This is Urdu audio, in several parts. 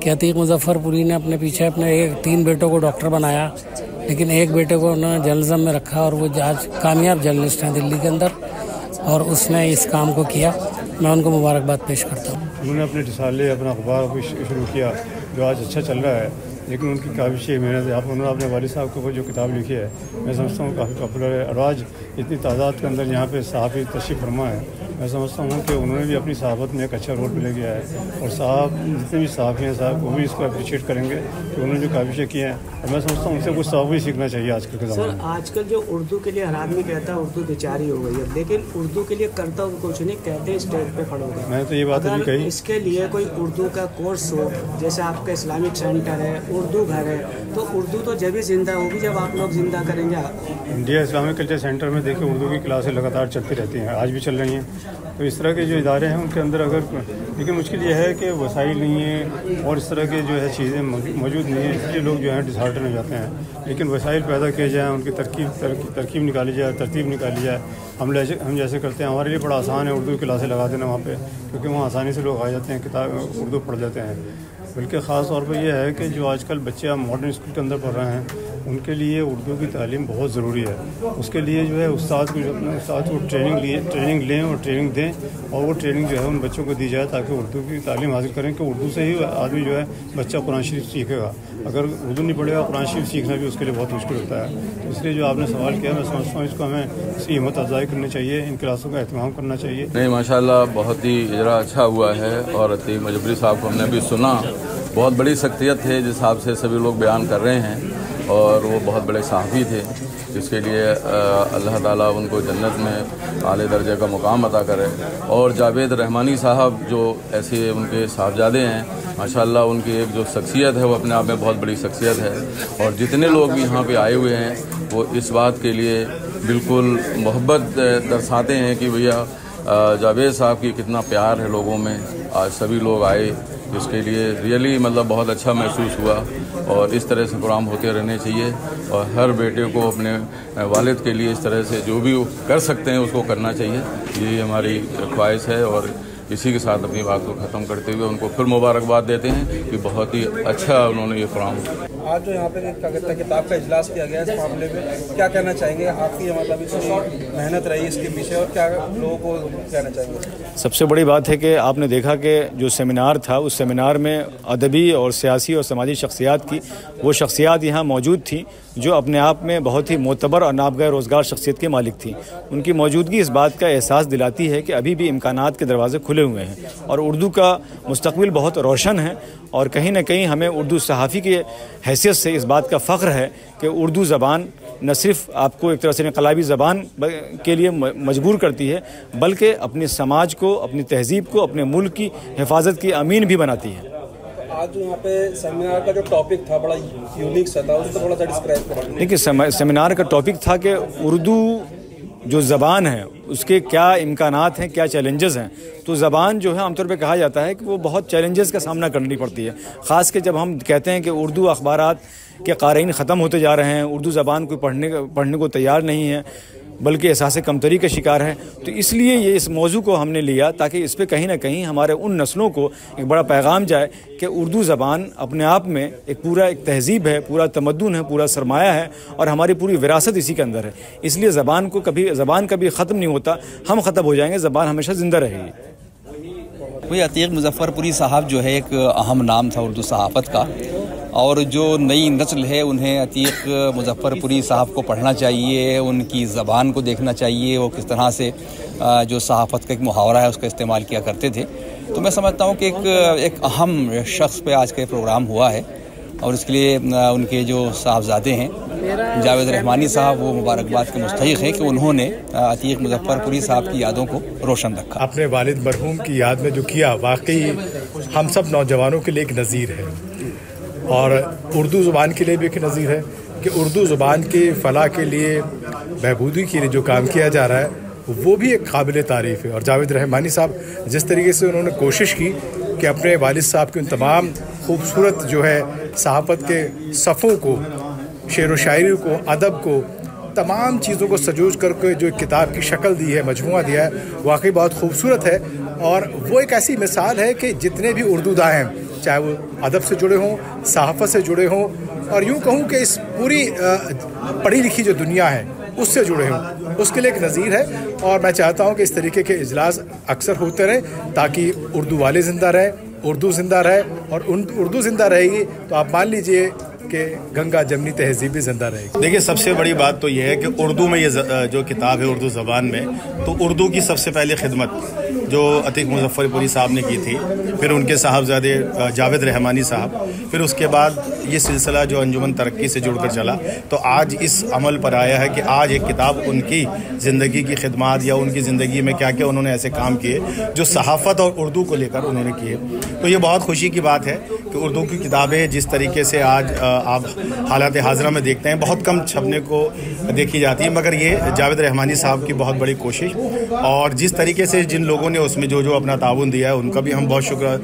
کہ عتیق مظفر پوری نے اپنے پیچھے اپنے 3 بیٹوں کو ڈاکٹر بنایا، لیکن ایک بیٹے کو انہوں نے جرنلزم میں رکھا اور وہ آج کامیاب جرنلسٹ ہیں دلی کے اندر، اور اس نے اس کام کو کیا. میں ان کو مبارکباد پیش کرتا ہوں. انہوں نے اپنے رسالے اپنا اخبار کو شروع کیا جو آج اچھا چل رہا ہے، لیکن ان کی کاوش محنت ہے. انہوں نے اپنے والد صاحب کے اوپر جو کتاب لکھی ہے میں سمجھتا ہوں کافی پاپولر ہے، اور آج اتنی تعداد کے اندر یہاں پہ صحافی تشریف فرما ہے. میں سمجھتا ہوں کہ انہوں نے بھی اپنی صحافت میں ایک اچھا رول پلے کیا ہے، اور صاحب جتنے بھی صحافی ہیں صاحب وہ بھی اس کو اپریشیٹ کریں گے کہ انہوں نے جو کاوشیں کی ہیں، اور میں سمجھتا ہوں ان سے کچھ سبق بھی سیکھنا چاہیے آج کل کے زمانے میں. سر آج کل جو اردو کے لیے ہر آدمی کہتا ہے اردو بیچاری ہو گئی ہے، لیکن اردو کے لیے کرتا ہوں کچھ نہیں، کہتے اسٹیج پہ کھڑو گے. میں تو یہ بات ابھی کہی، اس کے لیے کوئی اردو کا کورس ہو، جیسے آپ کا اسلامک سینٹر ہے، اردو گھر ہے، تو اردو تو جب ہی زندہ ہوگی جب آپ لوگ زندہ کریں گے. انڈیا اسلامک کلچر سینٹر میں دیکھیں اردو کی کلاسیں لگاتار چلتی رہتی ہیں، آج بھی چل رہی ہیں. تو اس طرح کے جو ادارے ہیں ان کے اندر اگر، لیکن مشکل یہ ہے کہ وسائل نہیں ہیں اور اس طرح کے جو ہے چیزیں موجود نہیں ہیں، اس لیے لوگ جو ہیں ڈسہارٹن ہو جاتے ہیں. لیکن وسائل پیدا کیے جائیں، ان کی ترکیب نکالی جائے، ترتیب نکالی جائے. ہم جیسے کرتے ہیں، ہمارے لیے بڑا آسان ہے اردو کی کلاسیں لگا دینا وہاں پہ، کیونکہ وہاں آسانی سے لوگ آ جاتے ہیں، کتاب اردو پڑھ لیتے ہیں. بلکہ خاص طور پر یہ ہے کہ جو آج کل بچے ماڈرن اسکول کے اندر پڑھ رہے ہیں ان کے لیے اردو کی تعلیم بہت ضروری ہے. اس کے لیے جو ہے استاد کو ٹریننگ لیں اور ٹریننگ دیں، اور وہ ٹریننگ جو ہے ان بچوں کو دی جائے تاکہ اردو کی تعلیم حاصل کریں، کہ اردو سے ہی آدمی جو ہے بچہ قرآن شریف سیکھے گا. اگر اردو نہیں پڑھے گا قرآن شریف سیکھنا بھی اس کے لیے بہت مشکل ہوتا ہے. تو اس لیے جو آپ نے سوال کیا میں سمجھتا ہوں اس کو ہمیں اس کی ہمت افزائی کرنی چاہیے، ان کلاسوں کا اہتمام کرنا چاہیے. نہیں ماشاءاللہ بہت ہی اجرا اچھا ہوا ہے، اور عتیق مجفری صاحب کو ہم نے بھی سنا، بہت بڑی شخصیت ہے جس حساب سے سبھی لوگ بیان کر رہے ہیں، اور وہ بہت بڑے صحافی تھے، جس کے لیے اللہ تعالیٰ ان کو جنت میں اعلیٰ درجے کا مقام عطا کرے. اور جاوید رحمانی صاحب جو ایسے ان کے صاحبزادے ہیں، ماشاءاللہ ان کی ایک جو شخصیت ہے وہ اپنے آپ میں بہت بڑی شخصیت ہے. اور جتنے لوگ بھی یہاں پہ آئے ہوئے ہیں وہ اس بات کے لیے بالکل محبت درساتے ہیں کہ بھیا جاوید صاحب کی کتنا پیار ہے لوگوں میں. آج سبھی لوگ آئے، اس کے لیے ریئلی مطلب بہت اچھا محسوس ہوا، اور اس طرح سے پروگرام ہوتے رہنے چاہیے. اور ہر بیٹے کو اپنے والد کے لیے اس طرح سے جو بھی کر سکتے ہیں اس کو کرنا چاہیے. یہی ہماری خواہش ہے، اور اسی کے ساتھ اپنی بات کو ختم کرتے ہوئے ان کو پھر مبارکباد دیتے ہیں کہ بہت ہی اچھا انہوں نے یہ پروگرام. آج جو یہاں پہ کتاب کا اجلاس کیا گیا ہے، اس معاملے میں کیا کہنا چاہیں گے؟ آپ کی مطلب اتنی محنت رہی اس کے پیچھے، اور کیا لوگوں کو کہنا چاہیں گے؟ سب سے بڑی بات ہے کہ آپ نے دیکھا کہ جو سیمینار تھا اس سیمینار میں ادبی اور سیاسی اور سماجی شخصیات کی وہ شخصیات یہاں موجود تھیں جو اپنے آپ میں بہت ہی معتبر اور نابغہ روزگار شخصیت کے مالک تھیں. ان کی موجودگی اس بات کا احساس دلاتی ہے کہ ابھی بھی امکانات کے دروازے کھلے ہوئے ہیں، اور اردو کا مستقبل بہت روشن ہے. اور کہیں نہ کہیں ہمیں اردو صحافی کی حیثیت سے اس بات کا فخر ہے کہ اردو زبان نہ صرف آپ کو ایک طرح سے انقلابی زبان کے لیے مجبور کرتی ہے، بلکہ اپنے سماج کو، اپنی تہذیب کو، اپنے ملک کی حفاظت کی امین بھی بناتی ہے. آج جو یہاں پہ سیمینار کا جو ٹاپک تھا بڑا یونیک سا تھا، اس کو تھوڑا سا ڈسکرائب کریں. دیکھیے سیمینار کا ٹاپک تھا کہ اردو جو زبان ہے اس کے کیا امکانات ہیں، کیا چیلنجز ہیں. تو زبان جو ہے عام طور پہ کہا جاتا ہے کہ وہ بہت چیلنجز کا سامنا کرنی پڑتی ہے، خاص کہ جب ہم کہتے ہیں کہ اردو اخبارات کے قارئین ختم ہوتے جا رہے ہیں، اردو زبان کوئی پڑھنے کو تیار نہیں ہے، بلکہ احساس کمتری کا شکار ہے. تو اس لیے یہ اس موضوع کو ہم نے لیا تاکہ اس پہ کہیں نہ کہیں ہمارے ان نسلوں کو ایک بڑا پیغام جائے کہ اردو زبان اپنے آپ میں ایک تہذیب ہے، پورا تمدن ہے، پورا سرمایہ ہے، اور ہماری پوری وراثت اسی کے اندر ہے. اس لیے زبان کبھی ختم نہیں ہوتا، ہم ختم ہو جائیں گے، زبان ہمیشہ زندہ رہے گی. عتیق مظفر پوری صاحب جو ہے ایک اہم نام تھا اردو صحافت کا، اور جو نئی نسل ہے انہیں عتیق مظفر پوری صاحب کو پڑھنا چاہیے، ان کی زبان کو دیکھنا چاہیے، وہ کس طرح سے جو صحافت کا ایک محاورہ ہے اس کا استعمال کیا کرتے تھے. تو میں سمجھتا ہوں کہ ایک اہم شخص پہ آج کا پروگرام ہوا ہے، اور اس کے لیے ان کے جو صاحبزادے ہیں جاوید رحمانی صاحب وہ مبارکباد کے مستحق ہیں کہ انہوں نے عتیق مظفر پوری صاحب کی یادوں کو روشن رکھا. اپنے والد مرحوم کی یاد میں جو کیا واقعی ہم سب نوجوانوں کے لیے ایک نظیر ہے، اور اردو زبان کے لیے بھی ایک نظیر ہے کہ اردو زبان کی فلاح کے لیے، بہبودی کے لیے جو کام کیا جا رہا ہے وہ بھی ایک قابل تعریف ہے. اور جاوید رحمانی صاحب جس طریقے سے انہوں نے کوشش کی کہ اپنے والد صاحب کے ان تمام خوبصورت جو ہے صحافت کے صفوں کو، شعر و شاعری کو، ادب کو، تمام چیزوں کو سجوج کر کے جو کتاب کی شکل دی ہے، مجموعہ دیا ہے، واقعی بہت خوبصورت ہے. اور وہ ایک ایسی مثال ہے کہ جتنے بھی اردو داں ہیں چاہے وہ ادب سے جڑے ہوں صحافت سے جڑے ہوں اور یوں کہوں کہ اس پوری پڑھی لکھی جو دنیا ہے اس سے جڑے ہوں اس کے لیے ایک نظیر ہے اور میں چاہتا ہوں کہ اس طریقے کے اجلاس اکثر ہوتے رہیں تاکہ اردو والے زندہ رہیں اردو زندہ رہے اور اردو زندہ رہے گی تو آپ مان لیجئے کہ گنگا جمنی تہذیب بھی زندہ رہے گی. دیکھیے سب سے بڑی بات تو یہ ہے کہ اردو میں یہ جو کتاب ہے اردو زبان میں تو اردو کی سب سے پہلے خدمت جو عتیق مظفر پوری صاحب نے کی تھی پھر ان کے صاحبزادے جاوید رحمانی صاحب پھر اس کے بعد یہ سلسلہ جو انجمن ترقی سے جڑ کر چلا تو آج اس عمل پر آیا ہے کہ آج ایک کتاب ان کی زندگی کی خدمات یا ان کی زندگی میں کیا کیا انہوں نے ایسے کام کیے جو صحافت اور اردو کو لے کر انہوں نے کیے. تو یہ بہت خوشی کی بات ہے کہ اردو کی کتابیں جس طریقے سے آج آپ حالات حاضرہ میں دیکھتے ہیں بہت کم چھپنے کو دیکھی جاتی ہے مگر یہ جاوید رحمانی صاحب کی بہت بڑی کوشش اور جس طریقے سے جن لوگوں نے اس میں جو اپنا تعاون دیا ہے ان کا بھی ہم بہت شکر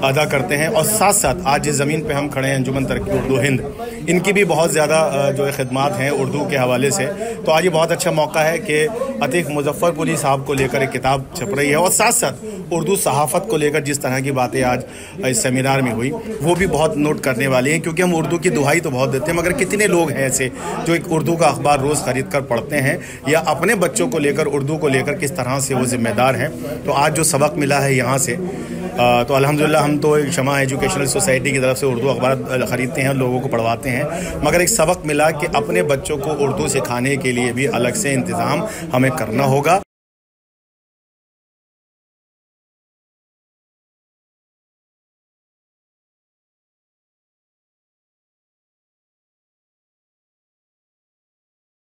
ادا کرتے ہیں اور ساتھ ساتھ آج جس زمین پہ ہم کھڑے ہیں انجمن ترقی اردو ہند ان کی بھی بہت زیادہ جو خدمات ہیں اردو کے حوالے سے. تو آج یہ بہت اچھا موقع ہے کہ عتیق مظفر پوری صاحب کو لے کر ایک کتاب چھپ رہی ہے اور ساتھ ساتھ اردو صحافت کو لے کر جس طرح کی باتیں آج اس سیمینار میں ہوئی وہ بھی بہت نوٹ کرنے والے ہیں کیونکہ ہم اردو کی دہائی تو بہت دیتے ہیں مگر کتنے لوگ ہیں ایسے جو ایک اردو کا اخبار روز خرید کر پڑھتے ہیں یا اپنے بچوں کو لے کر اردو کو لے کر کس طرح سے وہ ذمہ دار ہیں. تو آج جو سبق ملا ہے یہاں سے تو الحمدللہ ہم تو ایک شمع ایجوکیشنل سوسائٹی کی طرف سے اردو اخبار خریدتے ہیں لوگوں کو پڑھواتے ہیں مگر ایک سبق ملا کہ اپنے بچوں کو اردو سکھانے کے لیے بھی الگ سے انتظام ہمیں کرنا ہوگا